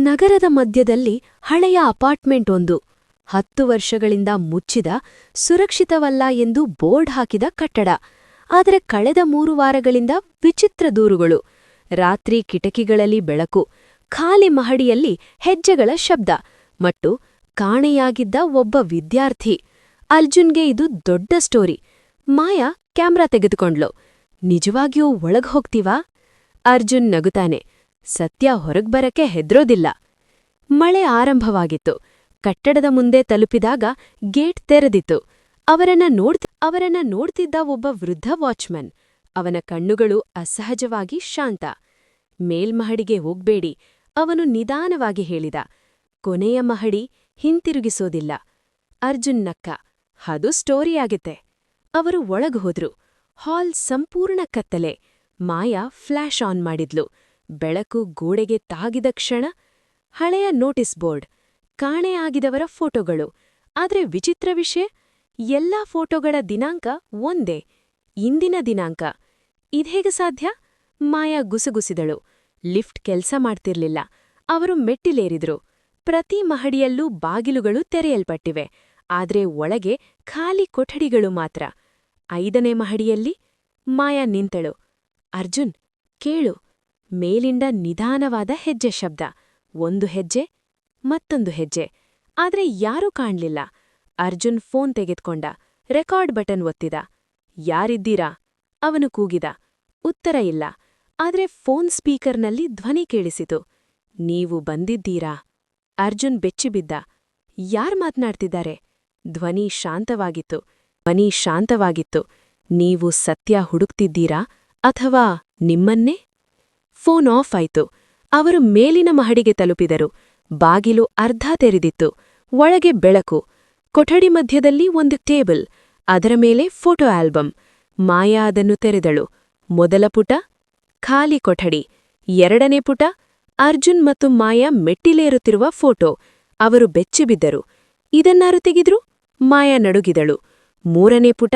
ನಗರದ ಮಧ್ಯದಲ್ಲಿ ಹಳೆಯ ಅಪಾರ್ಟ್ಮೆಂಟ್ ಒಂದು 10 ವರ್ಷಗಳಿಂದ ಮುಚ್ಚಿದ ಸುರಕ್ಷಿತವಲ್ಲ ಎಂದು ಬೋರ್ಡ್ ಹಾಕಿದ ಕಟ್ಟಡ. ಆದರೆ ಕಳೆದ 3 ವಾರಗಳಿಂದ ವಿಚಿತ್ರ ದೂರುಗಳು. ರಾತ್ರಿ ಕಿಟಕಿಗಳಲ್ಲಿ ಬೆಳಕು, ಖಾಲಿ ಮಹಡಿಯಲ್ಲಿ ಹೆಜ್ಜೆಗಳ ಶಬ್ದ ಮತ್ತು ಕಾಣೆಯಾಗಿದ್ದ ಒಬ್ಬ ವಿದ್ಯಾರ್ಥಿ. ಅರ್ಜುನ್ಗೆ ಇದು ದೊಡ್ಡ ಸ್ಟೋರಿ. ಮಾಯಾ ಕ್ಯಾಮ್ರಾ ತೆಗೆದುಕೊಂಡ್ಲು. ನಿಜವಾಗಿಯೂ ಒಳಗ್ ಹೋಗ್ತೀವಾ? ಅರ್ಜುನ್ ನಗುತ್ತಾನೆ. ಸತ್ಯ ಹೊರಗ್ಬರಕ್ಕೆ ಹೆದ್ರೋದಿಲ್ಲ. ಮಳೆ ಆರಂಭವಾಗಿತ್ತು. ಕಟ್ಟಡದ ಮುಂದೆ ತಲುಪಿದಾಗ ಗೇಟ್ ತೆರೆದಿತ್ತು. ಅವರನ್ನ ನೋಡ್ತಿದ್ದ ಒಬ್ಬ ವೃದ್ಧ ವಾಚ್ಮನ್. ಅವನ ಕಣ್ಣುಗಳು ಅಸಹಜವಾಗಿ ಶಾಂತ. ಮೇಲ್ಮಹಡಿಗೆ ಹೋಗ್ಬೇಡಿ, ಅವನು ನಿಧಾನವಾಗಿ ಹೇಳಿದ. ಕೊನೆಯ ಮಹಡಿ ಹಿಂತಿರುಗಿಸೋದಿಲ್ಲ. ಅರ್ಜುನ್ ನಕ್ಕ. ಅದು ಸ್ಟೋರಿಯಾಗಿತ್ತೆ. ಅವರು ಒಳಗ್ ಹೋದ್ರು. ಹಾಲ್ ಸಂಪೂರ್ಣ ಕತ್ತಲೆ. ಮಾಯಾ ಫ್ಲಾಶ್ ಆನ್ ಮಾಡಿದ್ಲು. ಬೆಳಕು ಗೋಡೆಗೆ ತಾಗಿದ ಕ್ಷಣ ಹಳೆಯ ನೋಟಿಸ್ ಬೋರ್ಡ್, ಕಾಣೆಯಾಗಿದವರ ಫೋಟೋಗಳು. ಆದ್ರೆ ವಿಚಿತ್ರ ವಿಷಯ, ಎಲ್ಲಾ ಫೋಟೋಗಳ ದಿನಾಂಕ ಒಂದೇ, ಇಂದಿನ ದಿನಾಂಕ. ಇದ್ಹೇಗೆ ಸಾಧ್ಯ? ಮಾಯಾ ಗುಸುಗುಸಿದಳು. ಲಿಫ್ಟ್ ಕೆಲ್ಸ ಮಾಡ್ತಿರ್ಲಿಲ್ಲ. ಅವರು ಮೆಟ್ಟಿಲೇರಿದ್ರು. ಪ್ರತಿ ಮಹಡಿಯಲ್ಲೂ ಬಾಗಿಲುಗಳು ತೆರೆಯಲ್ಪಟ್ಟಿವೆ. ಆದ್ರೆ ಒಳಗೆ ಖಾಲಿ ಕೊಠಡಿಗಳು ಮಾತ್ರ. 5ನೇ ಮಹಡಿಯಲ್ಲಿ ಮಾಯಾ ನಿಂತಳು. ಅರ್ಜುನ್, ಕೇಳು. ಮೇಲಿಂದ ನಿಧಾನವಾದ ಹೆಜ್ಜೆ ಶಬ್ದ. ಒಂದು ಹೆಜ್ಜೆ, ಮತ್ತೊಂದು ಹೆಜ್ಜೆ. ಆದ್ರೆ ಯಾರೂ ಕಾಣ್ಲಿಲ್ಲ. ಅರ್ಜುನ್ ಫೋನ್ ತೆಗೆದ್ಕೊಂಡ. ರೆಕಾರ್ಡ್ ಬಟನ್ ಒತ್ತಿದ. ಯಾರಿದ್ದೀರಾ? ಅವನು ಕೂಗಿದ. ಉತ್ತರ ಇಲ್ಲ. ಆದ್ರೆ ಫೋನ್ ಸ್ಪೀಕರ್ನಲ್ಲಿ ಧ್ವನಿ ಕೇಳಿಸಿತು. ನೀವು ಬಂದಿದ್ದೀರಾ? ಅರ್ಜುನ್ ಬೆಚ್ಚಿಬಿದ್ದ. ಯಾರ್ ಮಾತ್ನಾಡ್ತಿದ್ದಾರೆ? ಧ್ವನಿ ಶಾಂತವಾಗಿತ್ತು. ನೀವು ಸತ್ಯ ಹುಡುಕ್ತಿದ್ದೀರಾ ಅಥವಾ ನಿಮ್ಮನ್ನೇ? ಫೋನ್ ಆಫ್ ಆಯ್ತು. ಅವರು ಮೇಲಿನ ಮಹಡಿಗೆ ತಲುಪಿದರು. ಬಾಗಿಲು ಅರ್ಧ ತೆರೆದಿತ್ತು. ಒಳಗೆ ಬೆಳಕು. ಕೊಠಡಿ ಮಧ್ಯದಲ್ಲಿ ಒಂದು ಟೇಬಲ್. ಅದರ ಮೇಲೆ ಫೋಟೋ ಆಲ್ಬಮ್. ಮಾಯಾ ಅದನ್ನು ತೆರೆದಳು. ಮೊದಲ ಪುಟ ಖಾಲಿ ಕೊಠಡಿ. 2ನೇ ಪುಟ ಅರ್ಜುನ್ ಮತ್ತು ಮಾಯಾ ಮೆಟ್ಟಿಲೇರುತ್ತಿರುವ ಫೋಟೋ. ಅವರು ಬೆಚ್ಚಿಬಿದ್ದರು. ಇದನ್ನಾರು ತೆಗೆದ್ರು? ಮಾಯಾ ನಡುಗಿದಳು. 3ನೇ ಪುಟ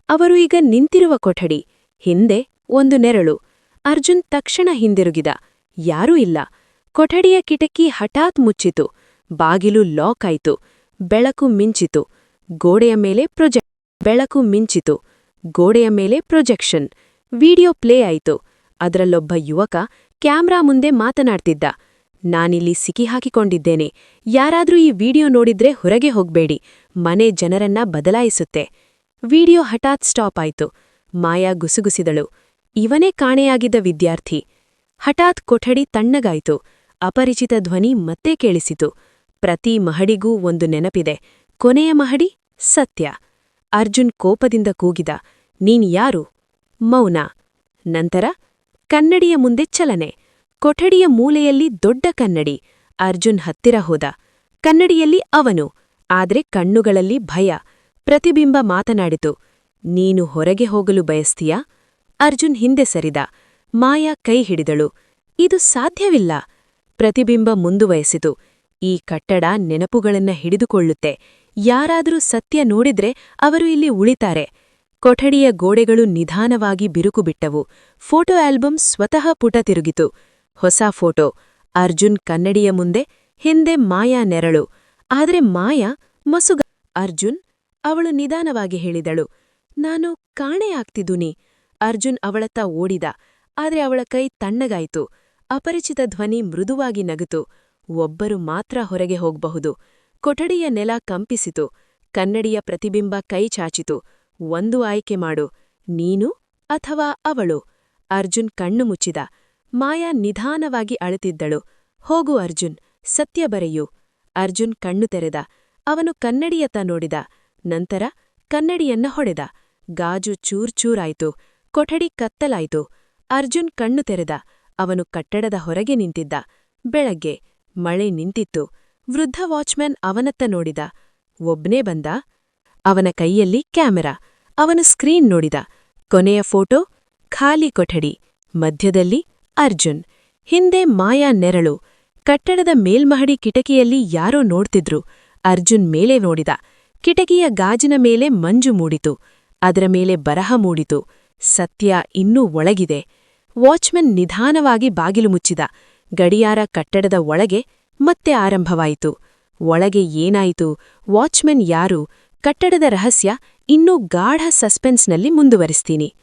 ಅವರು ಈಗ ನಿಂತಿರುವ ಕೊಠಡಿ. ಹಿಂದೆ ಒಂದು ನೆರಳು. ಅರ್ಜುನ್ ತಕ್ಷಣ ಹಿಂದಿರುಗಿದ. ಯಾರೂ ಇಲ್ಲ. ಕೊಠಡಿಯ ಕಿಟಕಿ ಹಠಾತ್ ಮುಚ್ಚಿತು. ಬಾಗಿಲು ಲಾಕ್ ಆಯ್ತು. ಬೆಳಕು ಮಿಂಚಿತು. ಗೋಡೆಯ ಮೇಲೆ ಪ್ರೊಜೆಕ್ಷನ್. ವಿಡಿಯೋ ಪ್ಲೇ ಆಯಿತು. ಅದರಲ್ಲೊಬ್ಬ ಯುವಕ ಕ್ಯಾಮ್ರಾ ಮುಂದೆ ಮಾತನಾಡ್ತಿದ್ದ. ನಾನಿಲ್ಲಿ ಸಿಕ್ಕಿಹಾಕಿಕೊಂಡಿದ್ದೇನೆ. ಯಾರಾದ್ರೂ ಈ ವಿಡಿಯೋ ನೋಡಿದ್ರೆ ಹೊರಗೆ ಹೋಗ್ಬೇಡಿ. ಮನೆ ಜನರನ್ನ ಬದಲಾಯಿಸುತ್ತೆ. ವಿಡಿಯೋ ಹಠಾತ್ ಸ್ಟಾಪ್ ಆಯ್ತು. ಮಾಯಾ ಗುಸುಗುಸಿದಳು. ಇವನೇ ಕಾಣೆಯಾಗಿದ್ದ ವಿದ್ಯಾರ್ಥಿ. ಹಠಾತ್ ಕೊಠಡಿ ತಣ್ಣಗಾಯ್ತು. ಅಪರಿಚಿತ ಧ್ವನಿ ಮತ್ತೆ ಕೇಳಿಸಿತು. ಪ್ರತಿ ಮಹಡಿಗೂ ಒಂದು ನೆನಪಿದೆ. ಕೊನೆಯ ಮಹಡಿ ಸತ್ಯ. ಅರ್ಜುನ್ ಕೋಪದಿಂದ ಕೂಗಿದ. ನೀನ್ ಯಾರು? ಮೌನ. ನಂತರ ಕನ್ನಡಿಯ ಮುಂದೆ ಚಲನೆ. ಕೊಠಡಿಯ ಮೂಲೆಯಲ್ಲಿ ದೊಡ್ಡ ಕನ್ನಡಿ. ಅರ್ಜುನ್ ಹತ್ತಿರ ಹೋದ. ಕನ್ನಡಿಯಲ್ಲಿ ಅವನು. ಆದ್ರೆ ಕಣ್ಣುಗಳಲ್ಲಿ ಭಯ. ಪ್ರತಿಬಿಂಬ ಮಾತನಾಡಿತು. ನೀನು ಹೊರಗೆ ಹೋಗಲು ಬಯಸ್ತೀಯಾ? ಅರ್ಜುನ್ ಹಿಂದೆ ಸರಿದ. ಮಾಯಾ ಕೈ ಹಿಡಿದಳು. ಇದು ಸಾಧ್ಯವಿಲ್ಲ. ಪ್ರತಿಬಿಂಬ ಮುಂದುವಯಸಿತು. ಈ ಕಟ್ಟಡ ನೆನಪುಗಳನ್ನ ಹಿಡಿದುಕೊಳ್ಳುತ್ತೆ. ಯಾರಾದರೂ ಸತ್ಯ ನೋಡಿದ್ರೆ ಅವರು ಇಲ್ಲಿ ಉಳಿತಾರೆ. ಕೊಠಡಿಯ ಗೋಡೆಗಳು ನಿಧಾನವಾಗಿ ಬಿರುಕು ಬಿಟ್ಟವು. ಫೋಟೋ ಆಲ್ಬಮ್ ಸ್ವತಃ ಪುಟ ತಿರುಗಿತು. ಹೊಸ ಫೋಟೋ. ಅರ್ಜುನ್ ಕನ್ನಡಿಯ ಮುಂದೆ, ಹಿಂದೆ ಮಾಯಾ ನೆರಳು. ಆದ್ರೆ ಮಾಯಾ ಮಸುಗ. ಅರ್ಜುನ್, ಅವಳು ನಿಧಾನವಾಗಿ ಹೇಳಿದಳು. ನಾನು ಕಾಣೆಯಾಗ್ತಿದ್ದೀನಿ. ಅರ್ಜುನ್ ಅವಳತ್ತ ಓಡಿದ. ಆದ್ರೆ ಅವಳ ಕೈ ತಣ್ಣಗಾಯಿತು. ಅಪರಿಚಿತ ಧ್ವನಿ ಮೃದುವಾಗಿ ನಗುತು. ಒಬ್ಬರು ಮಾತ್ರ ಹೊರಗೆ ಹೋಗಬಹುದು. ಕೊಠಡಿಯ ನೆಲ ಕಂಪಿಸಿತು. ಕನ್ನಡಿಯ ಪ್ರತಿಬಿಂಬ ಕೈ ಚಾಚಿತು. ಒಂದು ಆಯ್ಕೆ ಮಾಡು, ನೀನು ಅಥವಾ ಅವಳು. ಅರ್ಜುನ್ ಕಣ್ಣು ಮುಚ್ಚಿದ. ಮಾಯಾ ನಿಧಾನವಾಗಿ ಅಳುತ್ತಿದ್ದಳು. ಹೋಗು ಅರ್ಜುನ್, ಸತ್ಯ ಬರೆಯು. ಅರ್ಜುನ್ ಕಣ್ಣು ತೆರೆದ. ಅವನು ಕನ್ನಡಿಯತ್ತ ನೋಡಿದ. ನಂತರ ಕನ್ನಡಿಯನ್ನ ಹೊಡೆದ. ಗಾಜು ಚೂರ್ಚೂರಾಯ್ತು. ಕೊಠಡಿ ಕತ್ತಲಾಯ್ತು. ಅರ್ಜುನ್ ಕಣ್ಣು ತೆರೆದ. ಅವನು ಕಟ್ಟಡದ ಹೊರಗೆ ನಿಂತಿದ್ದ. ಬೆಳಗ್ಗೆ. ಮಳೆ ನಿಂತಿತ್ತು. ವೃದ್ಧ ವಾಚ್ಮ್ಯಾನ್ ಅವನತ್ತ ನೋಡಿದ. ಒಬ್ನೇ ಬಂದ? ಅವನ ಕೈಯಲ್ಲಿ ಕ್ಯಾಮೆರಾ. ಅವನು ಸ್ಕ್ರೀನ್ ನೋಡಿದ. ಕೊನೆಯ ಫೋಟೋ ಖಾಲಿ ಕೊಠಡಿ. ಮಧ್ಯದಲ್ಲಿ ಅರ್ಜುನ್. ಹಿಂದೆ ಮಾಯಾ ನೆರಳು. ಕಟ್ಟಡದ ಮೇಲ್ಮಹಡಿ ಕಿಟಕಿಯಲ್ಲಿ ಯಾರೋ ನೋಡ್ತಿದ್ರು. ಅರ್ಜುನ್ ಮೇಲೆ ನೋಡಿದ. ಕಿಟಕಿಯ ಗಾಜಿನ ಮೇಲೆ ಮಂಜು ಮೂಡಿತು. ಅದರ ಮೇಲೆ ಬರಹ ಮೂಡಿತು. ಸತ್ಯ ಇನ್ನೂ ಒಳಗಿದೆ. ವಾಚ್ಮನ್ ನಿಧಾನವಾಗಿ ಬಾಗಿಲು ಮುಚ್ಚಿದ. ಗಡಿಯಾರ ಕಟ್ಟಡದ ಒಳಗೆ ಮತ್ತೆ ಆರಂಭವಾಯಿತು. ಒಳಗೆ ಏನಾಯಿತು, ವಾಚ್ಮೆನ್ ಯಾರು, ಕಟ್ಟಡದ ರಹಸ್ಯ ಇನ್ನೂ ಗಾಢ ಸಸ್ಪೆನ್ಸ್ನಲ್ಲಿ ಮುಂದುವರಿಸ್ತೀನಿ.